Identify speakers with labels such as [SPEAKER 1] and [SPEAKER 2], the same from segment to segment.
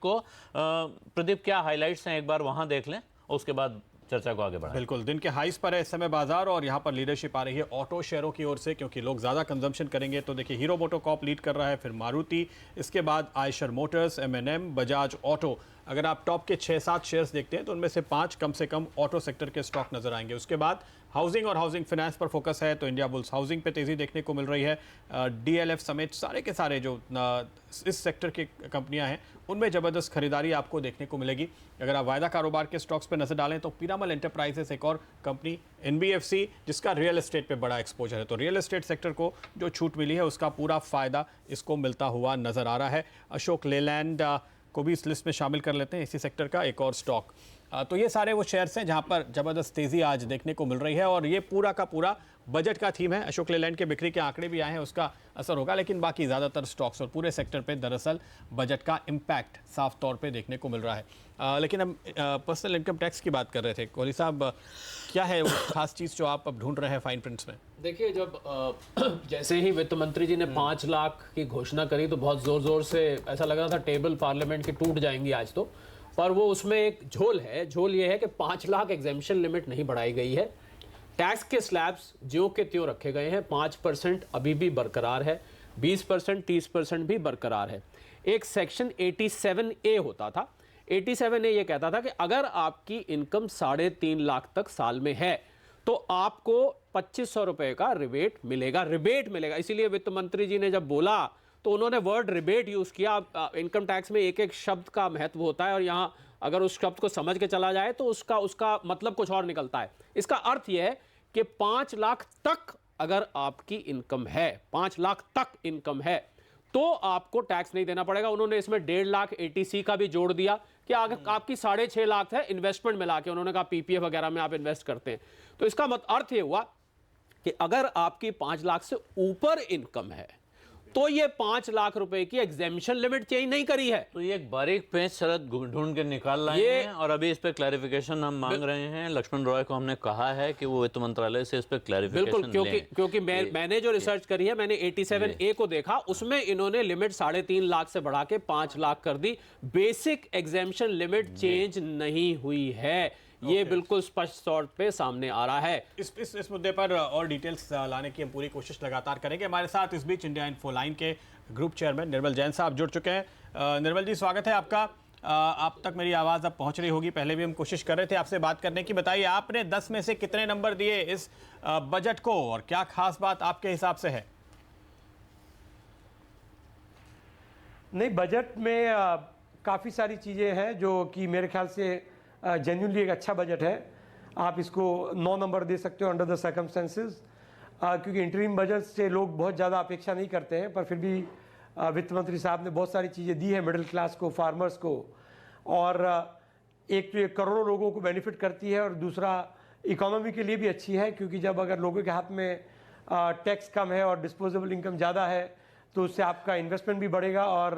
[SPEAKER 1] को प्रदीप क्या हाइलाइट्स हैं, एक बार वहां देख लें और उसके बाद चर्चा को आगे बढ़ाएं।
[SPEAKER 2] बिल्कुल, दिन के हाईस पर है इस समय बाजार और यहाँ पर लीडरशिप आ रही है ऑटो शेयरों की ओर से, क्योंकि लोग ज़्यादा कंजम्पशन करेंगे। तो देखिए, हीरो मोटोकॉर्प लीड कर रहा है, फिर मारुति, इसके बाद Eicher Motors, M&M, Bajaj auto. अगर आप टॉप के 6-7 शेयर्स देखते हैं तो उनमें से 5 कम से कम ऑटो सेक्टर के स्टॉक नजर आएंगे। उसके बाद हाउसिंग और हाउसिंग फाइनेंस पर फोकस है, तो इंडिया बुल्स हाउसिंग पे तेजी देखने को मिल रही है। DLF समेत सारे के सारे जो इस सेक्टर की कंपनियां हैं उनमें ज़बरदस्त खरीदारी आपको देखने को मिलेगी। अगर आप वायदा कारोबार के स्टॉक्स पर नजर डालें तो पीरामल एंटरप्राइजेस एक और कंपनी, NBFC जिसका रियल एस्टेट पे बड़ा एक्सपोजर है, तो रियल एस्टेट सेक्टर को जो छूट मिली है उसका पूरा फायदा इसको मिलता हुआ नजर आ रहा है। अशोक लेलैंड को भी इस लिस्ट में शामिल कर लेते हैं, इसी सेक्टर का एक और स्टॉक। तो ये सारे वो शेयर्स हैं जहां पर जबरदस्त तेजी आज देखने को मिल रही है और ये पूरा का पूरा बजट का थीम है। अशोक लेलैंड के बिक्री के आंकड़े भी आए हैं, उसका असर होगा, लेकिन बाकी ज़्यादातर स्टॉक्स और पूरे सेक्टर पे दरअसल बजट का इम्पैक्ट साफ तौर पे देखने को मिल रहा है। लेकिन हम पर्सनल इनकम टैक्स की बात कर रहे थे। कोहली साहब, क्या है वो खास चीज़ जो आप अब ढूंढ रहे हैं फाइन प्रिंट्स में?
[SPEAKER 3] देखिए, जब जैसे ही वित्त मंत्री जी ने 5 लाख की घोषणा करी तो बहुत जोर से ऐसा लग रहा था टेबल पार्लियामेंट की टूट जाएंगी आज तो, पर वो उसमें एक झोल है। झोल ये है कि 5 लाख एग्जेम्पशन लिमिट नहीं बढ़ाई गई है। टैक्स के स्लैब्स ज्यों के त्यों रखे गए हैं। 5% अभी भी बरकरार है, 20%, 30% भी बरकरार है। एक सेक्शन 87A होता था। 87A ये कहता था कि अगर आपकी इनकम 3.5 लाख तक साल में है तो आपको 2500 रुपए का रिबेट मिलेगा। इसीलिए वित्त मंत्री जी ने जब बोला तो उन्होंने वर्ड रिबेट यूज किया। इनकम टैक्स में एक एक शब्द का महत्व होता है और यहां अगर उस शब्द को समझ के चला जाए तो उसका मतलब कुछ और निकलता है। इसका अर्थ यह है कि 5 लाख तक अगर आपकी इनकम है, 5 लाख तक इनकम है तो आपको टैक्स नहीं देना पड़ेगा। उन्होंने इसमें 1.5 लाख ATC का भी जोड़ दिया कि अगर आपकी 6.5 लाख है इन्वेस्टमेंट मिला के, उन्होंने कहा PPF वगैरह में आप इन्वेस्ट करते हैं, तो इसका अर्थ यह हुआ कि अगर आपकी 5 लाख से ऊपर इनकम है तो ये 5 लाख रुपए की एग्जेम्पशन लिमिट चेंज नहीं करी है।
[SPEAKER 1] तो ये एक बारीक पेंच शरत ढूंढ के निकाल लाए हैं और अभी इस पे क्लैरिफिकेशन हम मांग रहे हैं। लक्ष्मण रॉय को हमने कहा है कि वो वित्त मंत्रालय से इस पे क्लैरिफिकेशन
[SPEAKER 3] बिल्कुल, क्योंकि मैंने जो रिसर्च करी है, मैंने 87A को देखा, उसमें इन्होंने लिमिट 3.5 लाख से बढ़ा के 5 लाख कर दी। बेसिक एग्जेम्पशन लिमिट चेंज नहीं हुई है। ये बिल्कुल स्पष्ट तौर पे सामने आ रहा है।
[SPEAKER 2] इस मुद्दे पर और डिटेल्स लाने की हम पूरी कोशिश लगातार करेंगे। हमारे साथ इस बीच इंडिया इन्फो लाइन के ग्रुप चेयरमैन निर्मल जैन साहब जुड़ चुके हैं। निर्मल जी, स्वागत है आपका। आप तक मेरी आवाज़ अब पहुंच रही होगी। पहले भी हम कोशिश कर रहे थे आपसे बात करने की। बताइए, आपने 10 में से कितने नंबर दिए इस बजट को और क्या खास बात आपके हिसाब से है?
[SPEAKER 4] नहीं, बजट में काफ़ी सारी चीज़ें हैं जो कि मेरे ख्याल से जेन्युइनली एक अच्छा बजट है। आप इसको 9 नंबर दे सकते हो अंडर द सर्कमस्टेंसेस, क्योंकि इंटरिम बजट से लोग बहुत ज़्यादा अपेक्षा नहीं करते हैं, पर फिर भी वित्त मंत्री साहब ने बहुत सारी चीज़ें दी है मिडिल क्लास को, फार्मर्स को, और एक तो ये करोड़ों लोगों को बेनिफिट करती है और दूसरा इकोनॉमी के लिए भी अच्छी है, क्योंकि जब अगर लोगों के हाथ में टैक्स कम है और डिस्पोजेबल इनकम ज़्यादा है तो उससे आपका इन्वेस्टमेंट भी बढ़ेगा और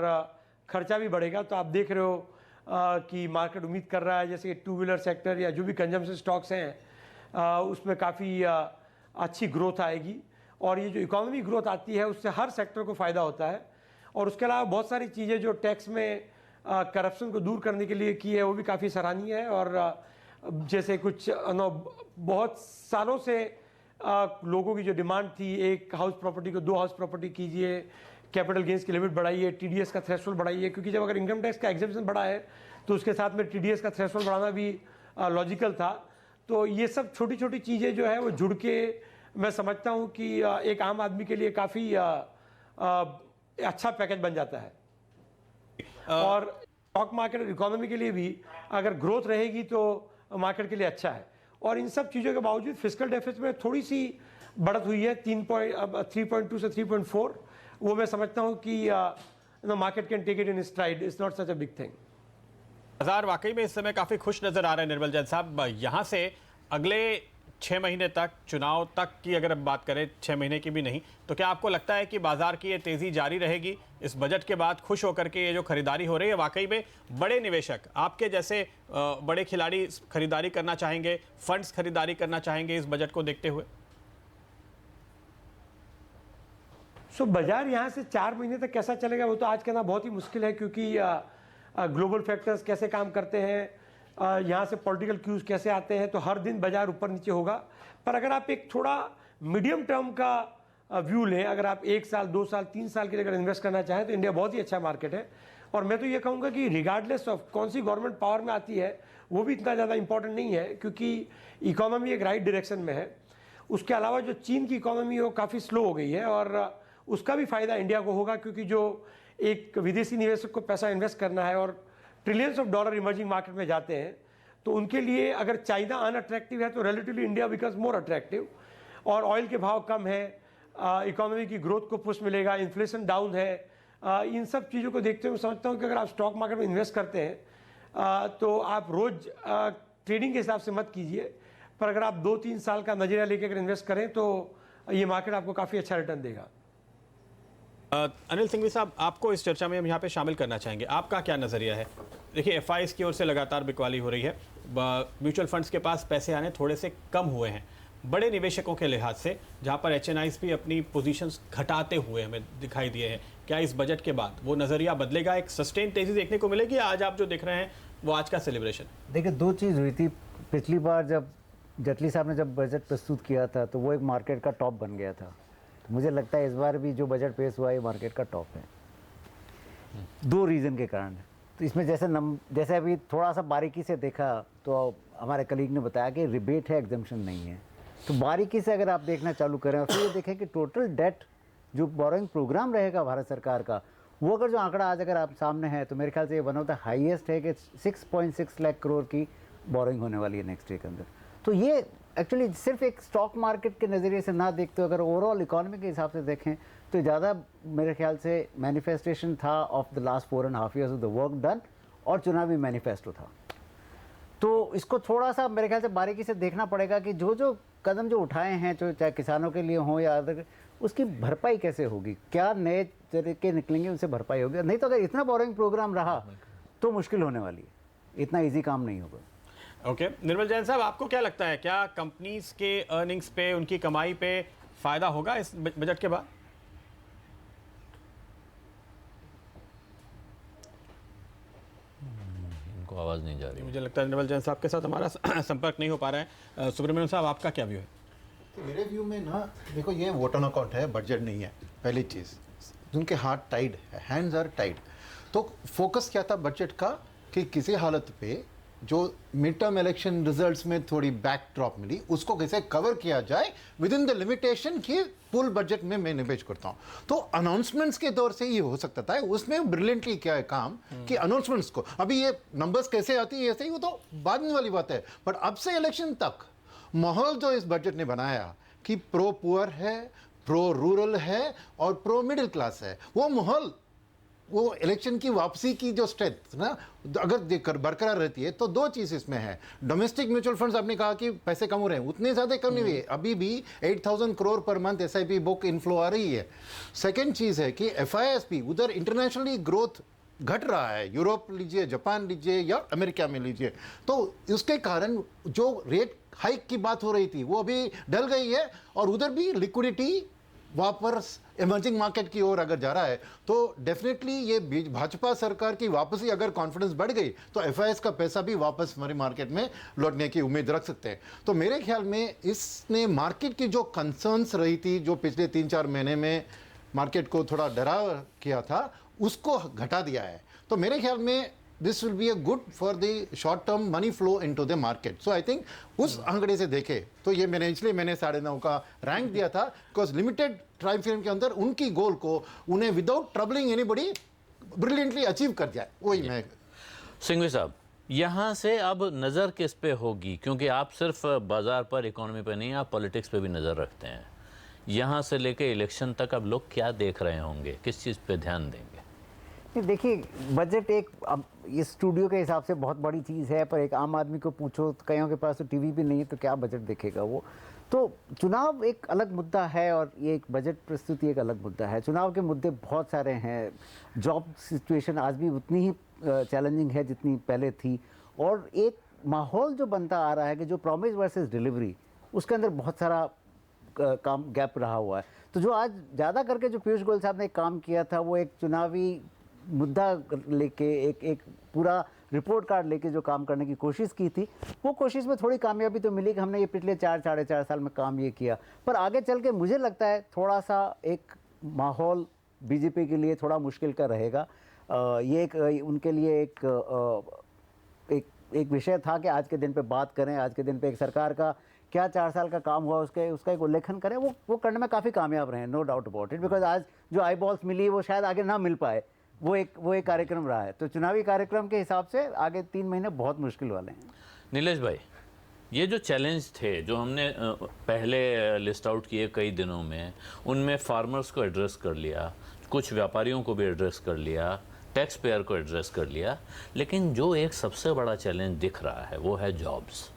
[SPEAKER 4] खर्चा भी बढ़ेगा। तो आप देख रहे हो कि मार्केट उम्मीद कर रहा है जैसे कि 2 व्हीलर सेक्टर या जो भी कंजम्पशन स्टॉक्स हैं उसमें काफ़ी अच्छी ग्रोथ आएगी और ये जो इकोनॉमी ग्रोथ आती है उससे हर सेक्टर को फ़ायदा होता है। और उसके अलावा बहुत सारी चीज़ें जो टैक्स में करप्शन को दूर करने के लिए की है वो भी काफ़ी सराहनीय है। और जैसे कुछ बहुत सालों से लोगों की जो डिमांड थी, एक हाउस प्रॉपर्टी को 2 हाउस प्रॉपर्टी कीजिए, कैपिटल गेंस की लिमिट बढ़ाइए, TDS का थ्रेशोल्ड बढ़ाइए, क्योंकि जब अगर इनकम टैक्स का एग्जेम्पशन बढ़ा है तो उसके साथ में TDS का थ्रेशोल्ड बढ़ाना भी लॉजिकल था। तो ये सब छोटी छोटी चीज़ें जो है वो जुड़ के मैं समझता हूँ कि एक आम आदमी के लिए काफ़ी अच्छा पैकेज बन जाता है। और स्टॉक मार्केट और इकोनॉमी के लिए भी अगर ग्रोथ रहेगी तो मार्केट के लिए अच्छा है। और इन सब चीज़ों के बावजूद फिस्कल डेफिसिट में थोड़ी सी बढ़त हुई है, 3.2 से 3.4। वो मैं समझता हूँ कि market can take it in stride, it's not such a big thing.
[SPEAKER 2] बाजार वाकई में इस समय काफ़ी खुश नज़र आ रहे हैं निर्मल जैन साहब। यहाँ से अगले 6 महीने तक, चुनाव तक की अगर हम बात करें, 6 महीने की भी नहीं, तो क्या आपको लगता है कि बाजार की ये तेज़ी जारी रहेगी? इस बजट के बाद खुश होकर के ये जो खरीदारी हो रही है, वाकई में बड़े निवेशक, आपके जैसे बड़े खिलाड़ी खरीदारी करना चाहेंगे, फंड्स खरीदारी करना चाहेंगे इस बजट को देखते हुए?
[SPEAKER 4] बाजार यहाँ से 4 महीने तक कैसा चलेगा वो तो आज कहना बहुत ही मुश्किल है, क्योंकि ग्लोबल फैक्टर्स कैसे काम करते हैं, यहाँ से पॉलिटिकल क्यूज कैसे आते हैं, तो हर दिन बाजार ऊपर नीचे होगा। पर अगर आप एक थोड़ा मीडियम टर्म का व्यू लें, अगर आप 1 साल 2 साल 3 साल के लिए अगर इन्वेस्ट करना चाहें तो इंडिया बहुत ही अच्छा मार्केट है। और मैं तो ये कहूँगा कि रिगार्डलेस ऑफ कौन सी गवर्नमेंट पावर में आती है वो भी इतना ज़्यादा इंपॉर्टेंट नहीं है, क्योंकि इकोनॉमी एक राइट डायरेक्शन में है। उसके अलावा जो चीन की इकोनॉमी है वो काफ़ी स्लो हो गई है और उसका भी फ़ायदा इंडिया को होगा, क्योंकि जो एक विदेशी निवेशक को पैसा इन्वेस्ट करना है और trillions of dollar emerging market में जाते हैं, तो उनके लिए अगर चाइना अनअट्रैक्टिव है तो relatively India becomes more attractive. और ऑयल के भाव कम है, इकोनॉमी की ग्रोथ को पुश मिलेगा, इन्फ्लेशन डाउन है। इन सब चीज़ों को देखते हुए मैं समझता हूँ कि अगर आप स्टॉक मार्केट में इन्वेस्ट करते हैं तो आप रोज़ ट्रेडिंग के हिसाब से मत कीजिए, पर अगर आप 2-3 साल का नजरिया लेकर अगर इन्वेस्ट करें तो ये मार्केट आपको काफ़ी अच्छा रिटर्न देगा।
[SPEAKER 2] अनिल सिंघवी साहब, आपको इस चर्चा में हम यहाँ पे शामिल करना चाहेंगे, आपका क्या नज़रिया है? देखिए, एफआईएस की ओर से लगातार बिकवाली हो रही है, म्यूचुअल फंड्स के पास पैसे आने थोड़े से कम हुए हैं बड़े निवेशकों के लिहाज से, जहाँ पर एचएनआईज भी अपनी पोजीशंस घटाते हुए हमें दिखाई दिए हैं। क्या इस बजट के बाद वो नज़रिया बदलेगा, एक सस्टेन तेज़ी देखने को मिलेगी? आज आप जो देख रहे हैं वो आज का सेलिब्रेशन।
[SPEAKER 5] देखिए, 2 चीज़ हुई थी। पिछली बार जब जेटली साहब ने जब बजट प्रस्तुत किया था तो वो एक मार्केट का टॉप बन गया था। तो मुझे लगता है इस बार भी जो बजट पेश हुआ है मार्केट का टॉप है, 2 रीज़न के कारण। तो इसमें जैसे अभी थोड़ा सा बारीकी से देखा तो हमारे कलीग ने बताया कि रिबेट है, एग्जम्पशन नहीं है। तो बारीकी से अगर आप देखना चालू करें और फिर ये देखें कि टोटल डेट जो बोरोइंग प्रोग्राम रहेगा भारत सरकार का, वो अगर जो आंकड़ा आज अगर आप सामने है तो मेरे ख्याल से ये वन ऑफ द हाईएस्ट है कि 6.6 लाख करोड़ की बोरोइंग होने वाली है नेक्स्ट ईयर के अंदर। तो ये एक्चुअली सिर्फ एक स्टॉक मार्केट के नज़रिए से ना देखते, अगर ओवरऑल इकोनॉमी के हिसाब से देखें तो ज़्यादा मेरे ख्याल से मैनिफेस्टेशन था of the last 4.5 years of the work done, और चुनावी मैनिफेस्टो था। तो इसको थोड़ा सा मेरे ख्याल से बारीकी से देखना पड़ेगा कि जो कदम जो उठाए हैं, जो चाहे किसानों के लिए हों या अदर, उसकी भरपाई कैसे होगी, क्या नए तरीके निकलेंगे उनसे भरपाई होगी। नहीं तो अगर इतना बोरिंग प्रोग्राम रहा तो मुश्किल होने वाली है, इतना ईजी काम नहीं होगा।
[SPEAKER 2] ओके, निर्मल जैन साहब, आपको क्या लगता है, क्या कंपनीज के अर्निंग्स पे, उनकी कमाई पे फायदा होगा इस बजट के बाद?
[SPEAKER 1] इनको आवाज़ नहीं जा रही।
[SPEAKER 2] मुझे लगता है निर्मल जैन साहब के साथ हमारा संपर्क नहीं हो पा रहा है। सुब्रमण्यम साहब, आपका क्या व्यू है?
[SPEAKER 6] तो मेरे व्यू में ना, देखो, ये वोट ऑन अकाउंट है, बजट नहीं है। पहली चीज़, उनके हाथ टाइड है, हैंड्स आर टाइड। तो फोकस क्या था बजट का कि किसी हालत पे जो मिड टर्म इलेक्शन रिजल्ट्स में थोड़ी बैकड्रॉप मिली, उसको कैसे कवर किया जाए विद इन द लिमिटेशन की फुल बजट में मैं निवेश करता हूँ। तो अनाउंसमेंट्स के दौर से ये हो सकता था, उसमें ब्रिलियंटली क्या है काम कि अनाउंसमेंट्स को, अभी ये नंबर्स कैसे आती है ऐसे ही, वो तो बाद में वाली बात है, बट अब से इलेक्शन तक माहौल जो इस बजट ने बनाया कि प्रो पुअर है, प्रो रूरल है और प्रो मिडिल क्लास है, वो माहौल, वो इलेक्शन की वापसी की जो स्ट्रेंथ ना अगर देखकर बरकरार रहती है तो 2 चीज़ इसमें है। डोमेस्टिक म्यूचुअल फंड्स, आपने कहा कि पैसे कम हो रहे हैं, उतने ज़्यादा कम नहीं हुए, अभी भी 8,000 करोड़ पर मंथ एसआईपी बुक इनफ्लो आ रही है। सेकेंड चीज़ है कि एफआईएसपी, उधर इंटरनेशनली ग्रोथ घट रहा है, यूरोप लीजिए, जापान लीजिए या अमेरिका में लीजिए, तो उसके कारण जो रेट हाइक की बात हो रही थी वो अभी डल गई है, और उधर भी लिक्विडिटी वापस इमर्जिंग मार्केट की ओर अगर जा रहा है, तो डेफिनेटली ये भाजपा सरकार की वापसी, अगर कॉन्फिडेंस बढ़ गई तो एफआईएस का पैसा भी वापस हमारी मार्केट में लौटने की उम्मीद रख सकते हैं। तो मेरे ख्याल में इसने मार्केट की जो कंसर्न्स रही थी, जो पिछले 3-4 महीने में मार्केट को थोड़ा डरा किया था, उसको घटा दिया है। तो मेरे ख्याल में this will be a good for the short term money flow into the market. So I think उस आंकड़े से देखे तो ये इसलिए मैंने 9.5 का रैंक दिया था, बिकॉज लिमिटेड टाइम फ्रेम के अंदर उनकी गोल को उन्हें without troubling anybody brilliantly achieve कर जाए, वही मैं।
[SPEAKER 1] सिंघवी साहब, यहाँ से अब नज़र किस पे होगी, क्योंकि आप सिर्फ बाजार पर, इकोनॉमी पे नहीं, आप पॉलिटिक्स पे भी नज़र रखते हैं। यहाँ से लेके इलेक्शन तक अब लोग क्या देख रहे होंगे, किस चीज़ पे ध्यान देंगे?
[SPEAKER 5] देखिए, बजट एक, अब इस स्टूडियो के हिसाब से बहुत बड़ी चीज़ है, पर एक आम आदमी को पूछो तो कईयों के पास तो टीवी भी नहीं है, तो क्या बजट देखेगा वो। तो चुनाव एक अलग मुद्दा है और ये एक बजट प्रस्तुति एक अलग मुद्दा है। चुनाव के मुद्दे बहुत सारे हैं, जॉब सिचुएशन आज भी उतनी ही चैलेंजिंग है जितनी पहले थी, और एक माहौल जो बनता आ रहा है कि जो प्रॉमिस वर्सेस डिलीवरी, उसके अंदर बहुत सारा काम गैप रहा हुआ है। तो जो आज ज़्यादा करके जो पीयूष गोयल साहब ने काम किया था, वो एक चुनावी मुद्दा लेके एक पूरा रिपोर्ट कार्ड लेके जो काम करने की कोशिश की थी, वो कोशिश में थोड़ी कामयाबी तो मिली कि हमने ये पिछले 4-4.5 साल में काम ये किया, पर आगे चल के मुझे लगता है थोड़ा सा एक माहौल बीजेपी के लिए थोड़ा मुश्किल का रहेगा। ये एक उनके लिए एक विषय था कि आज के दिन पे बात करें, आज के दिन पे एक सरकार का क्या 4 साल का काम हुआ उसका एक उल्लेखन करें। वो करने में काफ़ी कामयाब रहे, no doubt about it, because आज जो आई बॉल्स मिली वो शायद आगे ना मिल पाए, वो एक कार्यक्रम रहा है। तो चुनावी कार्यक्रम के हिसाब से आगे 3 महीने बहुत मुश्किल वाले हैं।
[SPEAKER 1] नीलेश भाई, ये जो चैलेंज थे जो हमने पहले लिस्ट आउट किए कई दिनों में, उनमें फार्मर्स को एड्रेस कर लिया, कुछ व्यापारियों को भी एड्रेस कर लिया, टैक्स पेयर को एड्रेस कर लिया, लेकिन जो एक सबसे बड़ा चैलेंज दिख रहा है वो है जॉब्स,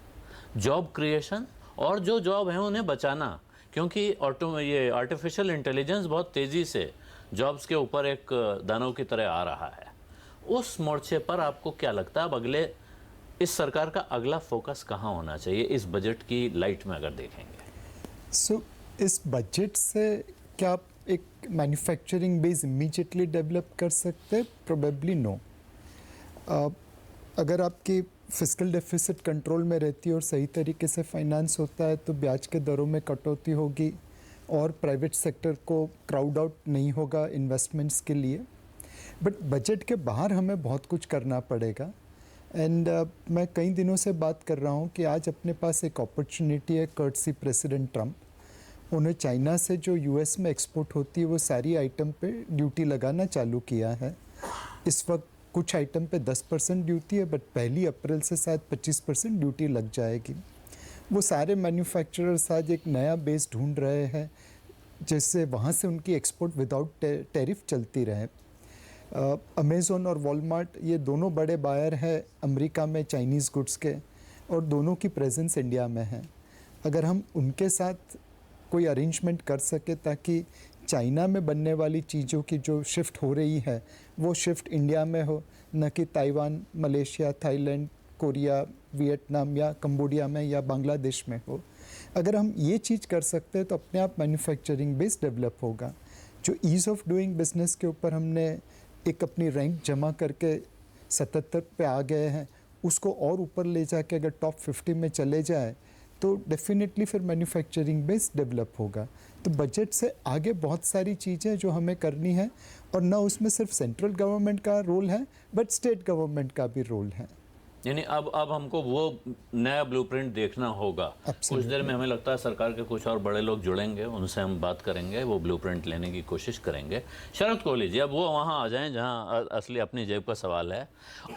[SPEAKER 1] जॉब क्रिएशन, और जो जॉब है उन्हें बचाना, क्योंकि ये आर्टिफिशियल इंटेलिजेंस बहुत तेज़ी से जॉब्स के ऊपर एक दानव की तरह आ रहा है। उस मोर्चे पर आपको क्या लगता है अब अगले इस सरकार का अगला फोकस कहाँ होना चाहिए इस बजट की लाइट में अगर देखेंगे?
[SPEAKER 7] इस बजट से क्या आप एक मैन्युफैक्चरिंग बेस इमीडिएटली डेवलप कर सकते हैं? Probably no. अगर आपकी फिस्कल डेफिसिट कंट्रोल में रहती है और सही तरीके से फाइनेंस होता है तो ब्याज के दरों में कटौती होगी और प्राइवेट सेक्टर को क्राउड आउट नहीं होगा इन्वेस्टमेंट्स के लिए। बट बजट के बाहर हमें बहुत कुछ करना पड़ेगा। एंड मैं कई दिनों से बात कर रहा हूँ कि आज अपने पास एक अपॉर्चुनिटी है, कर्टसी प्रेसिडेंट ट्रंप। उन्हें चाइना से जो यूएस में एक्सपोर्ट होती है वो सारी आइटम पे ड्यूटी लगाना चालू किया है। इस वक्त कुछ आइटम पे 10% ड्यूटी है, बट 1 अप्रैल से शायद 25% ड्यूटी लग जाएगी। वो सारे मैन्युफैक्चरर्स आज एक नया बेस ढूंढ रहे हैं जिससे वहाँ से उनकी एक्सपोर्ट विदाउट टैरिफ चलती रहे। अमेज़ॉन और वॉलमार्ट ये दोनों बड़े बायर हैं अमेरिका में चाइनीज़ गुड्स के, और दोनों की प्रेजेंस इंडिया में है। अगर हम उनके साथ कोई अरेंजमेंट कर सके ताकि चाइना में बनने वाली चीज़ों की जो शिफ्ट हो रही है वो शिफ्ट इंडिया में हो, न कि Taiwan, Malaysia, Thailand, Korea, Vietnam या कंबोडिया में या बांग्लादेश में हो। अगर हम ये चीज़ कर सकते हैं तो अपने आप मैन्युफैक्चरिंग बेस डेवलप होगा। जो ईज़ ऑफ डूइंग बिजनेस के ऊपर हमने एक अपनी रैंक जमा करके 77 पे आ गए हैं, उसको और ऊपर ले जाके अगर टॉप 50 में चले जाए तो डेफिनेटली फिर मैन्युफैक्चरिंग बेस डेवलप होगा। तो बजट से आगे बहुत सारी चीज़ें जो हमें करनी है, और ना उसमें सिर्फ सेंट्रल गवर्नमेंट का रोल है बट स्टेट गवर्नमेंट का भी रोल है।
[SPEAKER 1] यानी अब हमको वो नया ब्लूप्रिंट देखना होगा। कुछ देर में हमें लगता है सरकार के कुछ और बड़े लोग जुड़ेंगे, उनसे हम बात करेंगे, वो ब्लूप्रिंट लेने की कोशिश करेंगे। शरद कोहली जी, अब वो वहाँ आ जाएं जहाँ असली अपनी जेब का सवाल है।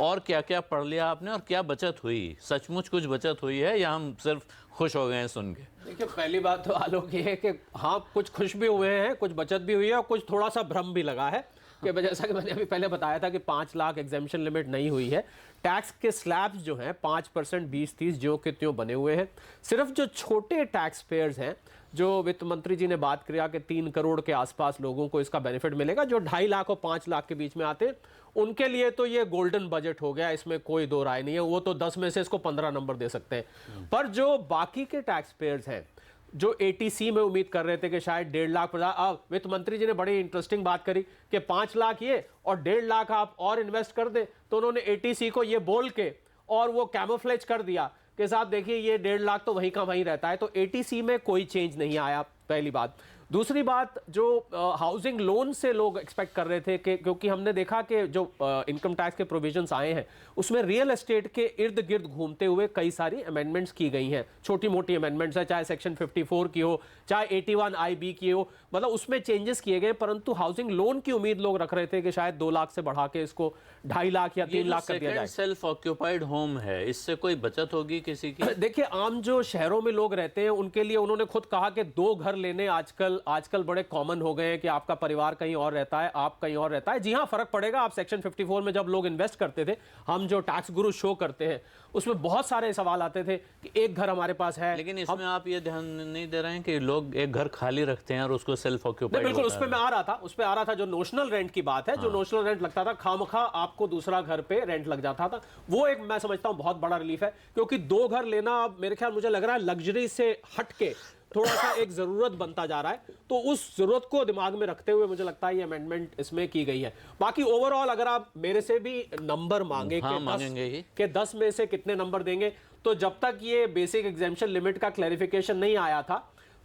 [SPEAKER 1] और क्या क्या पढ़ लिया आपने और क्या बचत हुई? सचमुच कुछ बचत हुई है या हम सिर्फ खुश हो गए हैं सुन के?
[SPEAKER 3] देखिए, पहली बात तो आलोक ये है कि हाँ, कुछ खुश भी हुए हैं, कुछ बचत भी हुई है और कुछ थोड़ा सा भ्रम भी लगा है कि जैसा कि मैंने अभी पहले बताया था कि 5 लाख एग्जेम्पशन लिमिट नहीं हुई है। टैक्स के स्लैब्स जो हैं 5%, 20-30 जो के त्यों बने हुए हैं। सिर्फ जो छोटे टैक्स पेयर्स हैं, जो वित्त मंत्री जी ने बात किया कि 3 करोड़ के आसपास लोगों को इसका बेनिफिट मिलेगा, जो 2.5 लाख और 5 लाख के बीच में आते हैं, उनके लिए तो ये गोल्डन बजट हो गया, इसमें कोई दो राय नहीं है। वो तो 10 में से इसको 15 नंबर दे सकते हैं। पर जो बाकी के टैक्स पेयर्स हैं जो एटीसी में उम्मीद कर रहे थे कि शायद 1.5 लाख, अब वित्त मंत्री जी ने बड़ी इंटरेस्टिंग बात करी कि 5 लाख ये और 1.5 लाख आप और इन्वेस्ट कर दे, तो उन्होंने एटीसी को ये बोल के और वो कैमोफ्लेज कर दिया कि साहब देखिए ये 1.5 लाख तो वहीं का वहीं रहता है। तो एटीसी में कोई चेंज नहीं आया, पहली बात। दूसरी बात, जो हाउसिंग लोन से लोग एक्सपेक्ट कर रहे थे कि क्योंकि हमने देखा कि जो इनकम टैक्स के प्रोविजंस आए हैं उसमें रियल एस्टेट के इर्द गिर्द घूमते हुए कई सारी अमेंडमेंट्स की गई हैं, छोटी मोटी अमेंडमेंट्स है, चाहे सेक्शन 54 की हो, चाहे 81IB की हो, मतलब उसमें चेंजेस किए गए। परंतु हाउसिंग लोन की उम्मीद लोग रख रहे थे कि शायद 2 लाख से बढ़ा के इसको 2.5 लाख या 3 लाख कर दिया जाए।
[SPEAKER 1] सेल्फ ऑक्यूपाइड होम है, इससे कोई बचत होगी किसी की?
[SPEAKER 3] देखिए, आम जो शहरों में लोग रहते हैं उनके लिए उन्होंने खुद कहा कि 2 घर लेने आजकल बड़े कॉमन हो गए हैं कि आपका परिवार कहीं और रहता है, आप कहीं और रहता है। जी हाँ, फर्क पड़ेगा। आप सेक्शन 54 में जब लोग इन्वेस्ट करते थे, हम जो टैक्स गुरु शो करते हैं उसमें बहुत सारे सवाल आते थे कि एक घर हमारे पास है,
[SPEAKER 1] लेकिन इसमें आप ये ध्यान नहीं दे रहे हैं कि लोग एक घर खाली रखते हैं और उसको सेल्फ ऑक्यूपाइड।
[SPEAKER 3] बिल्कुल, उस पर मैं आ रहा था। जो नोशनल रेंट की बात है, जो नोशनल रेंट लगता था, खामखा आपको दूसरा घर पे रेंट लग जाता था, वो एक मैं समझता हूं बहुत बड़ा रिलीफ है। क्योंकि 2 घर लेना अब मेरे ख्याल मुझे लग रहा है लग्जरी से हटके थोड़ा सा एक जरूरत बनता जा रहा है, तो उस जरूरत को दिमाग में रखते हुए मुझे लगता है ये अमेंडमेंट इसमें की गई है। बाकी ओवरऑल अगर आप मेरे से भी नंबर मांगे
[SPEAKER 1] हाँ, मांगेंगे ही।
[SPEAKER 3] कि 10 में से कितने नंबर देंगे, तो जब तक ये बेसिक एग्जेम्पशन लिमिट का क्लैरिफिकेशन नहीं आया था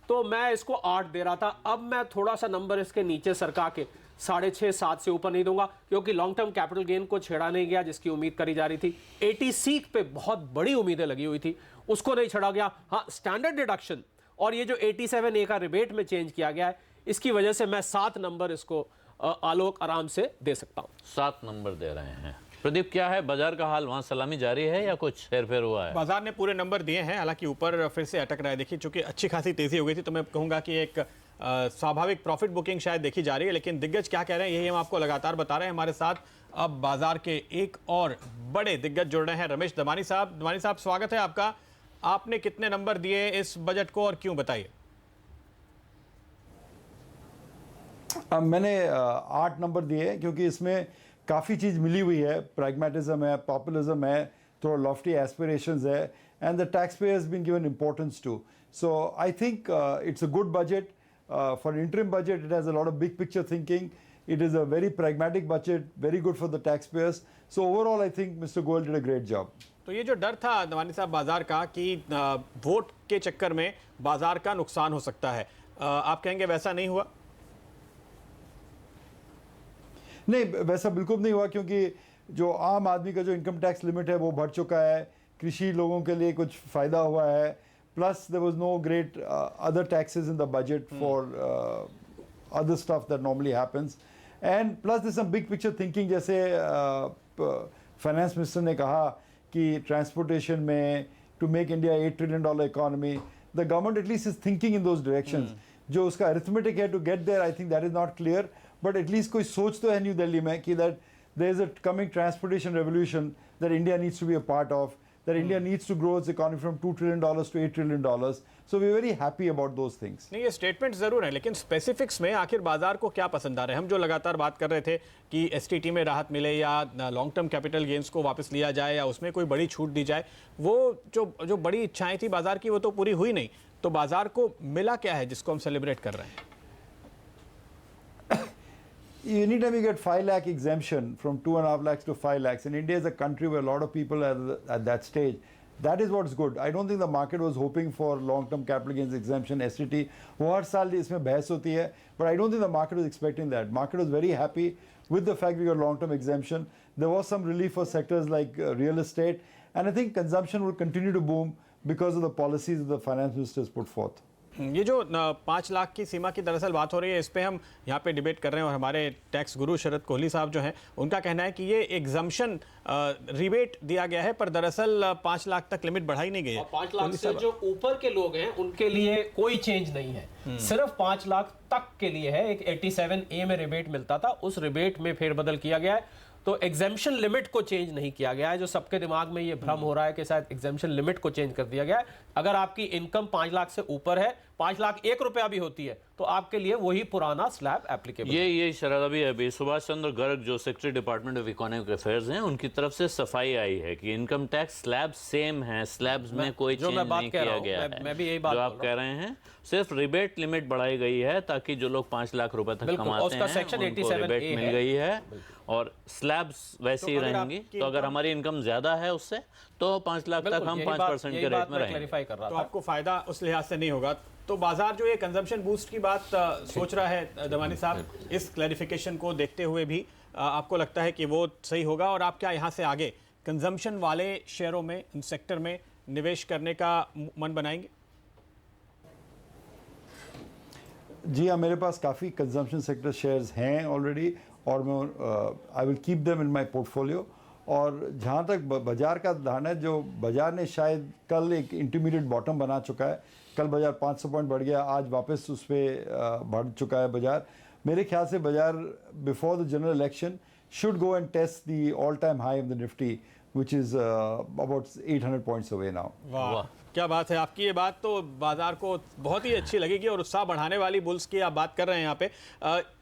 [SPEAKER 3] तो मैं इसको 8 दे रहा था। अब मैं थोड़ा सा नंबर इसके नीचे सरका के 6.5 7 से ऊपर नहीं दूंगा, क्योंकि लॉन्ग टर्म कैपिटल गेन को छेड़ा नहीं गया जिसकी उम्मीद करी जा रही थी। 80C पे बहुत बड़ी उम्मीदें लगी हुई थी, उसको नहीं छेड़ा गया। हाँ, स्टैंडर्ड डिडक्शन और ये जो 87A का रिबेट में चेंज किया गया है, इसकी वजह से मैं 7 नंबर इसको आलोक आराम से दे सकता हूं।
[SPEAKER 1] 7 नंबर दे रहे हैं। प्रदीप, क्या है बाजार का हाल, वहां सलामी जारी है या कुछ हेरफेर हुआ है?
[SPEAKER 2] बाजार ने पूरे नंबर दिए हैं, हालांकि ऊपर फिर से अटक रहा है। देखिए, चूंकि अच्छी खासी तेजी हो गई थी तो मैं कहूंगा कि एक स्वाभाविक प्रॉफिट बुकिंग शायद देखी जा रही है, लेकिन दिग्गज क्या कह रहे हैं यही हम आपको लगातार बता रहे हैं। हमारे साथ अब बाजार के एक और बड़े दिग्गज जुड़ रहे हैं, रमेश दमानी साहब। दमानी साहब, स्वागत है आपका। आपने कितने नंबर दिए इस बजट को और क्यों, बताइए।
[SPEAKER 8] मैंने 8 नंबर दिए हैं क्योंकि इसमें काफ़ी चीज़ मिली हुई है। प्रैग्मेटिज्म है, पॉपुलिज्म है, थोड़ा लॉफ्टी एस्पिरेशंस है, and the tax payers been given importance to. So I think it's a good budget for interim budget. It has a lot of big picture thinking. It is a very pragmatic budget, very good for the taxpayers. So overall, I think Mr. Goyal did a great job.
[SPEAKER 2] तो ये जो डर था दमानी साहब बाजार का कि vote के चक्कर में बाजार का नुकसान हो सकता है, आप कहेंगे वैसा नहीं हुआ?
[SPEAKER 8] नहीं, वैसा बिल्कुल नहीं हुआ क्योंकि जो आम आदमी का जो इनकम टैक्स लिमिट है वो बढ़ चुका है। कृषि लोगों के लिए कुछ फ़ायदा हुआ है। Plus there was no great other taxes in the budget for other stuff that normally happens, and plus there's some big picture thinking. जैसे फाइनेंस मिनिस्टर ने कहा कि ट्रांसपोर्टेशन में to make India $8 trillion economy, the government at least is thinking in those directions. जो उसका arithmetic है to get there, I think that is not clear, but at least कोई सोच तो है न्यू दिल्ली में कि that there is a coming transportation revolution that India needs to be a part of, that India needs to grow its economy from $2 trillion to $8 trillion. So we're very happy about those things.
[SPEAKER 2] नहीं, ये statement जरूर है, लेकिन specifics में आखिर बाजार को क्या पसंद आ रहा है? हम जो लगातार बात कर रहे थे कि एसटीटी में राहत मिले या लॉन्ग टर्म कैपिटल गेन्स को वापस लिया जाए या उसमें कोई बड़ी छूट दी जाए, वो जो बड़ी इच्छाएं थी बाजार की वो तो पूरी हुई नहीं। तो बाजार को मिला क्या है जिसको हम सेलिब्रेट कर रहे हैं?
[SPEAKER 8] Anytime you get 5 lakh exemption from 2.5 lakhs to 5 lakhs, and India is a country where a lot of people are at that stage, that is what's good. I don't think the market was hoping for long-term capital gains exemption, STT. वो हर साल इसमें बहस होती है, but I don't think the market was expecting that. Market was very happy with the fact we got long-term exemption. There was some relief for sectors like real estate, and I think consumption will continue to boom because of the policies that the finance ministers put forth.
[SPEAKER 2] ये जो 5 लाख की सीमा की दरअसल बात हो रही है, इस पे हम यहाँ पे डिबेट कर रहे हैं और हमारे टैक्स गुरु शरद कोहली साहब जो हैं उनका कहना है कि ये एग्जम्पशन रिबेट दिया गया है, पर दरअसल 5 लाख तक लिमिट बढ़ाई नहीं गई है।
[SPEAKER 3] 5 लाख से जो ऊपर के लोग हैं उनके लिए कोई चेंज नहीं है, सिर्फ 5 लाख तक के लिए है। एक 87A में रिबेट मिलता था, उस रिबेट में फेरबदल किया गया है। तो एग्जेम्पशन लिमिट को चेंज नहीं किया गया है। जो सबके दिमाग में ये भ्रम हो रहा है कि शायद एग्जेम्पशन लिमिट को चेंज कर दिया गया है। अगर आपकी इनकम 5 लाख से ऊपर है, 5 लाख 1 रुपया भी होती है, तो आपके लिए वही पुराना स्लैब एप्लीकेबल।
[SPEAKER 1] ये शरद अभी सुभाष चंद्र गर्ग जो secretary department of economic affairs हैं, उनकी तरफ से सफाई आई है कि इनकम टैक्स स्लैब सेम है, स्लैब्स में कोई चेंज नहीं किया गया है।
[SPEAKER 3] मैं भी यही बात
[SPEAKER 1] जो आप कह रहे हैं, सिर्फ रिबेट लिमिट बढ़ाई गई है ताकि जो लोग 5 लाख रुपए तक कमाते हैं उनको रिबेट मिल गई है और स्लैब्स वैसे ही रहेंगी। तो अगर हमारी इनकम ज्यादा है उससे तो 5 लाख तक हम 5% के रेट में रहेंगे।
[SPEAKER 2] तो आपको फायदा उस लिहाज से नहीं होगा। तो बाजार जो ये कंजम्पशन बूस्ट की बात सोच रहा है दमानी साहब, इस क्लैरिफिकेशन को देखते हुए भी आपको लगता है कि वो सही होगा? और आप क्या यहाँ से आगे कंजम्पशन वाले शेयरों में, सेक्टर में निवेश करने का मन बनाएंगे?
[SPEAKER 8] जी हाँ, मेरे पास काफ़ी कंजम्पशन सेक्टर शेयर्स हैं ऑलरेडी और मैं I will keep them in my portfolio. और जहाँ तक बाजार का ध्यान है, जो बाजार ने शायद कल एक इंटरमीडिएट बॉटम बना चुका है। कल बाजार 500 पॉइंट बढ़ गया, आज वापस उस पर बढ़ चुका है बाजार। मेरे ख्याल से बाजार before the general election should go and test the all-time high of the Nifty which is about 800 points away now.
[SPEAKER 2] वाह क्या बात है, आपकी ये बात तो बाजार को बहुत ही अच्छी लगेगी और उत्साह बढ़ाने वाली बुल्स की आप बात कर रहे हैं यहाँ पे।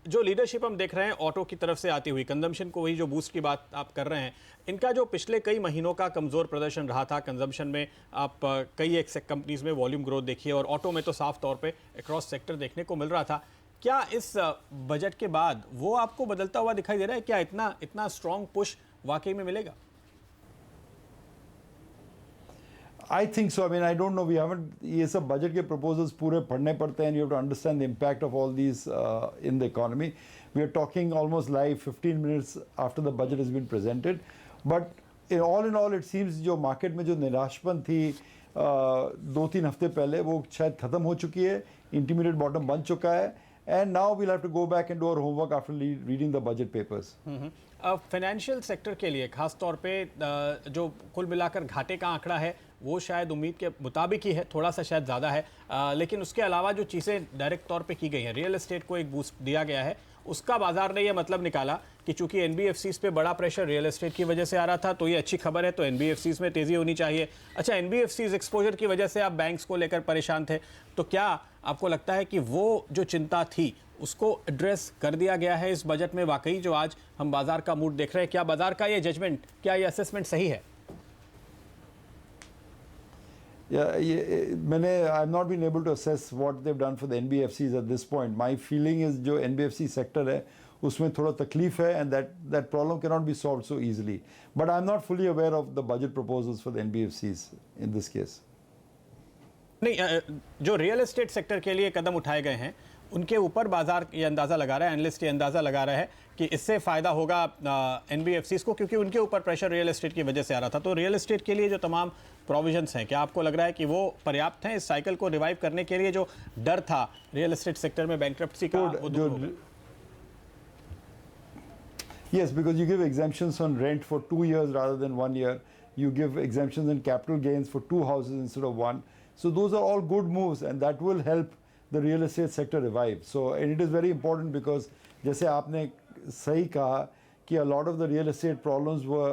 [SPEAKER 2] जो लीडरशिप हम देख रहे हैं ऑटो की तरफ से आती हुई, कंजम्पशन को वही जो बूस्ट की बात आप कर रहे हैं, इनका जो पिछले कई महीनों का कमज़ोर प्रदर्शन रहा था कंजम्पशन में, आप कई एक कंपनीज में वॉल्यूम ग्रोथ देखिए और ऑटो में तो साफ तौर पर अक्रॉस सेक्टर देखने को मिल रहा था। क्या इस बजट के बाद वो आपको बदलता हुआ दिखाई दे रहा है? क्या इतना स्ट्रॉन्ग पुश वाकई में मिलेगा?
[SPEAKER 8] I think so. I mean, I don't know. We haven't. ये सब budget के proposals पूरे पढ़ने पड़ते हैं. You have to understand the impact of all these in the economy. We are talking almost live 15 minutes after the budget has been presented. But in all, it seems जो market में जो निराशपन थी 2-3 हफ्ते पहले वो शायद खत्म हो चुकी है. Intermediate bottom बन चुका है. And now we'll have to go back and do our homework after reading the budget papers.
[SPEAKER 2] Financial sector के लिए खास तौर पे जो कुल मिलाकर घाटे का आंकड़ा है वो शायद उम्मीद के मुताबिक ही है, थोड़ा सा शायद ज़्यादा है, लेकिन उसके अलावा जो चीज़ें डायरेक्ट तौर पे की गई हैं, रियल एस्टेट को एक बूस्ट दिया गया है, उसका बाजार ने ये मतलब निकाला कि चूंकि एनबीएफसीज पे बड़ा प्रेशर रियल एस्टेट की वजह से आ रहा था तो ये अच्छी खबर है, तो एनबीएफसीज में तेज़ी होनी चाहिए। अच्छा, एनबीएफसीज एक्सपोजर की वजह से आप बैंक्स को लेकर परेशान थे, तो क्या आपको लगता है कि वो जो चिंता थी उसको एड्रेस कर दिया गया है इस बजट में? वाकई जो आज हम बाजार का मूड देख रहे हैं, क्या बाजार का ये जजमेंट, क्या ये असेसमेंट सही है?
[SPEAKER 8] I've not been able to assess what they've done for the NBFCs at this point. My feeling is जो NBFC sector है उसमें थोड़ा तकलीफ है and that problem cannot be solved so easily. But I'm not fully aware of the budget proposals for the NBFCs in this case.
[SPEAKER 2] नहीं, जो real estate sector के लिए कदम उठाए गए हैं उनके ऊपर बाजार ये अंदाज़ा लगा रहा है, एनालिस्ट ये अंदाज़ा लगा रहा है कि इससे फ़ायदा होगा एनबीएफसीज को, क्योंकि उनके ऊपर प्रेशर रियल एस्टेट की वजह से आ रहा था। तो रियल एस्टेट के लिए जो तमाम प्रोविजंस हैं, क्या आपको लग रहा है कि वो पर्याप्त हैं इस साइकिल को रिवाइव करने के लिए? जो डर था रियल एस्टेट सेक्टर में बैंकरप्सी का, वो दूर हो गया?
[SPEAKER 8] Yes, because you give exemptions on rent for 2 years rather than 1 year. You give exemptions in capital gains for 2 houses instead of 1. So those are all good moves and that will help the real estate sector revive. So and it is very important because जैसे आपने सही कहा कि a lot of the real estate problems were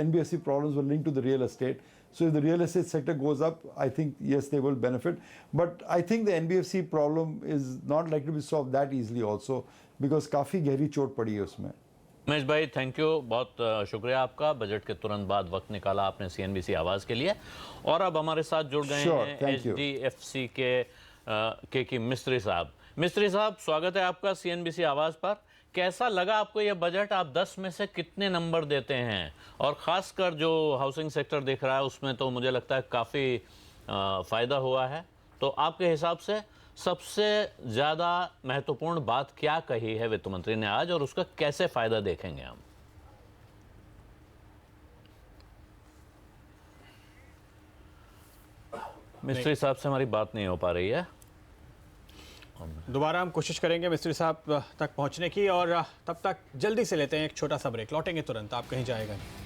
[SPEAKER 8] NBFC problems were linked to the real estate. So if the real estate sector goes up, I think yes they will benefit. But I think the NBFC problem is not likely to be solved that easily also because काफ़ी गहरी चोट पड़ी है उसमें.
[SPEAKER 1] उमेश भाई, thank you, बहुत शुक्रिया आपका। बजट के तुरंत बाद वक्त निकाला आपने सीएनबीसी आवाज़ के लिए। और अब हमारे साथ जुड़ गए हैं एचडीएफसी के मिस्त्री साहब। मिस्त्री साहब, स्वागत है आपका सीएनबीसी आवाज़ पर। कैसा लगा आपको ये बजट? आप 10 में से कितने नंबर देते हैं? और ख़ासकर जो हाउसिंग सेक्टर दिख रहा है उसमें तो मुझे लगता है काफ़ी फ़ायदा हुआ है। तो आपके हिसाब से सबसे ज़्यादा महत्वपूर्ण बात क्या कही है वित्त मंत्री ने आज और उसका कैसे फ़ायदा देखेंगे हम? मिस्त्री साहब से हमारी बात नहीं हो पा रही है।
[SPEAKER 2] दोबारा हम कोशिश करेंगे मिस्त्री साहब तक पहुंचने की, और तब तक जल्दी से लेते हैं एक छोटा सा ब्रेक। लौटेंगे तुरंत, आप कहीं जाएगा नहीं।